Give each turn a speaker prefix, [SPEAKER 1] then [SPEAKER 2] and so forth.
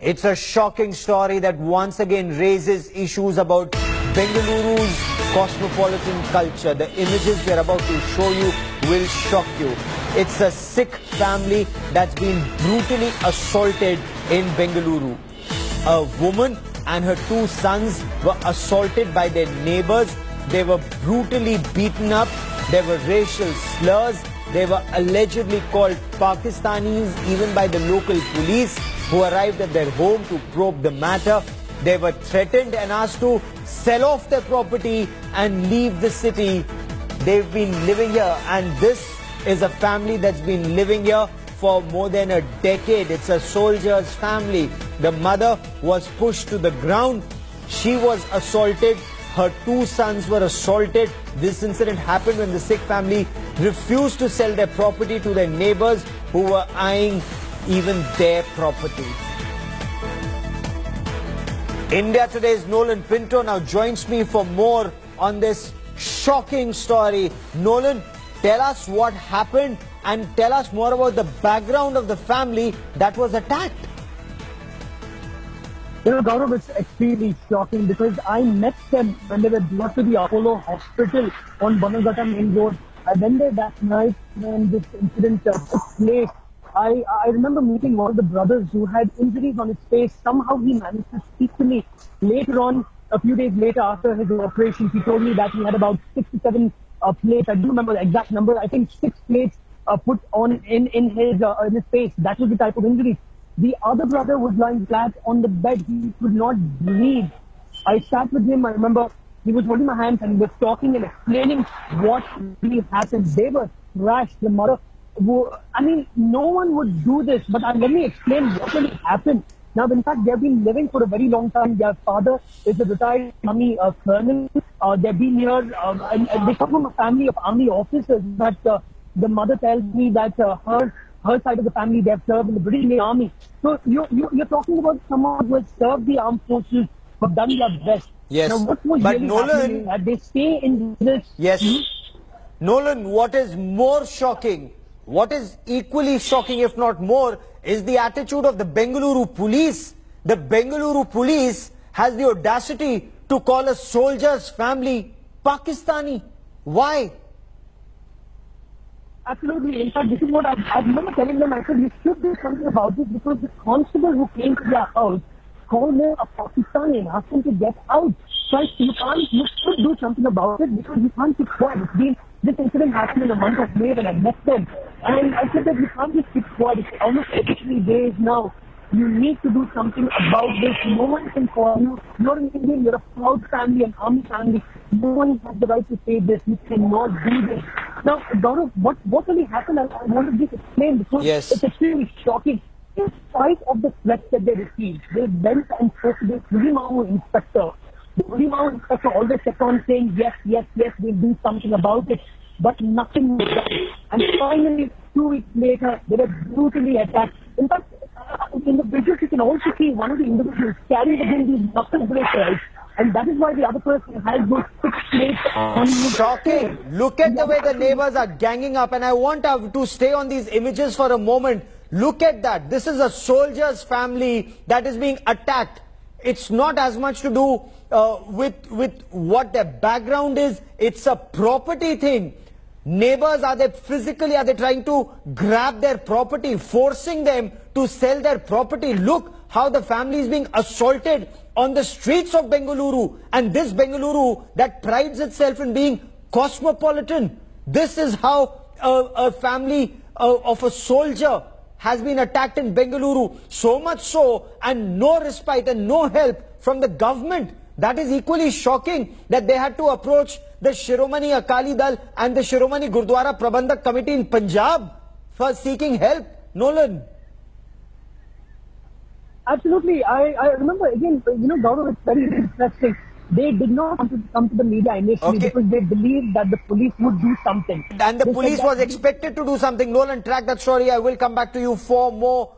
[SPEAKER 1] It's a shocking story that once again raises issues about Bengaluru's cosmopolitan culture. The images we're about to show you will shock you. It's a Sikh family that's been brutally assaulted in Bengaluru. A woman and her two sons were assaulted by their neighbors. They were brutally beaten up. There were racial slurs. They were allegedly called Pakistanis even by the local police, who arrived at their home to probe the matter. They were threatened and asked to sell off their property and leave the city. They've been living here, and this is a family that's been living here for more than a decade. It's a soldier's family. The mother was pushed to the ground. She was assaulted. Her two sons were assaulted. This incident happened when the Sikh family refused to sell their property to their neighbors who were eyeing even their property. India Today's Nolan Pinto now joins me for more on this shocking story. Nolan, tell us what happened and tell us more about the background of the family that was attacked.
[SPEAKER 2] You know, Gaurav, it's extremely shocking because I met them when they were brought to the Apollo Hospital on Bannerghatta Main Road. I went there that night when this incident took place. I remember meeting one of the brothers who had injuries on his face. Somehow he managed to speak to me. Later on, a few days later after his operation, he told me that he had about 6 to 7 plates. I do remember the exact number. I think 6 plates put on in his face. That was the type of injury. The other brother was lying flat on the bed. He could not breathe. I sat with him. I remember he was holding my hands and was talking and explaining what really happened. They were thrashed. The mother, I mean, no one would do this, but let me explain what really happened. Now, in fact, they have been living for a very long time. Their father is a retired army colonel. They've been here, and they come from a family of army officers. But the mother tells me that her side of the family, they have served in the British Army. So you're talking about someone who has served the armed forces, but done their best.
[SPEAKER 1] Yes,
[SPEAKER 2] now, what was
[SPEAKER 1] but
[SPEAKER 2] really
[SPEAKER 1] Nolan,
[SPEAKER 2] that they stay in this.
[SPEAKER 1] Yes, Nolan, what is more shocking? What is equally shocking, if not more, is the attitude of the Bengaluru police. The Bengaluru police has the audacity to call a soldier's family Pakistani. Why?
[SPEAKER 2] Absolutely. In fact, this is what I remember telling them. I said, you should do something about this because the constable who came to their house called them a Pakistani and asked them to get out. So you should do something about it because you can't keep quiet. This incident happened in the month of May when I met them. And I said that you can't just keep quiet. It's almost 83 days now. You need to do something about this. No one can call you. You're an Indian. You're a proud family, an army family. No one has the right to say this. You cannot do this. Now, Gaurav, what really happened? I wanted to just explain because it's extremely shocking. In spite of the threats that they received, they went and spoke to the Pulimau inspector. The Pulimau inspector always kept on saying, yes, we'll do something about it. But nothing was done. And finally, 2 weeks later, they were brutally attacked. In fact, in the videos, you can also see one of the individuals carrying within these knuckle breakers. And that is why the other person has those 6 plates on him.
[SPEAKER 1] Shocking. Look at the way the neighbors are ganging up. And I want to stay on these images for a moment. Look at that. This is a soldier's family that is being attacked. It's not as much to do with what their background is. It's a property thing. Neighbors, are they trying to grab their property, forcing them to sell their property? Look how the family is being assaulted on the streets of Bengaluru. And this Bengaluru that prides itself in being cosmopolitan. This is how a family of a soldier has been attacked in Bengaluru. So much so, and no respite and no help from the government. That is equally shocking that they had to approach the Shiromani Akali Dal and the Shiromani Gurdwara Prabandhak Committee in Punjab for seeking help. Nolan.
[SPEAKER 2] Absolutely. I remember, again, you know, Gaurav, it's very interesting. They did not come to the media initially because they believed that the police would do something.
[SPEAKER 1] And the police was expected to do something. Nolan, track that story. I will come back to you for more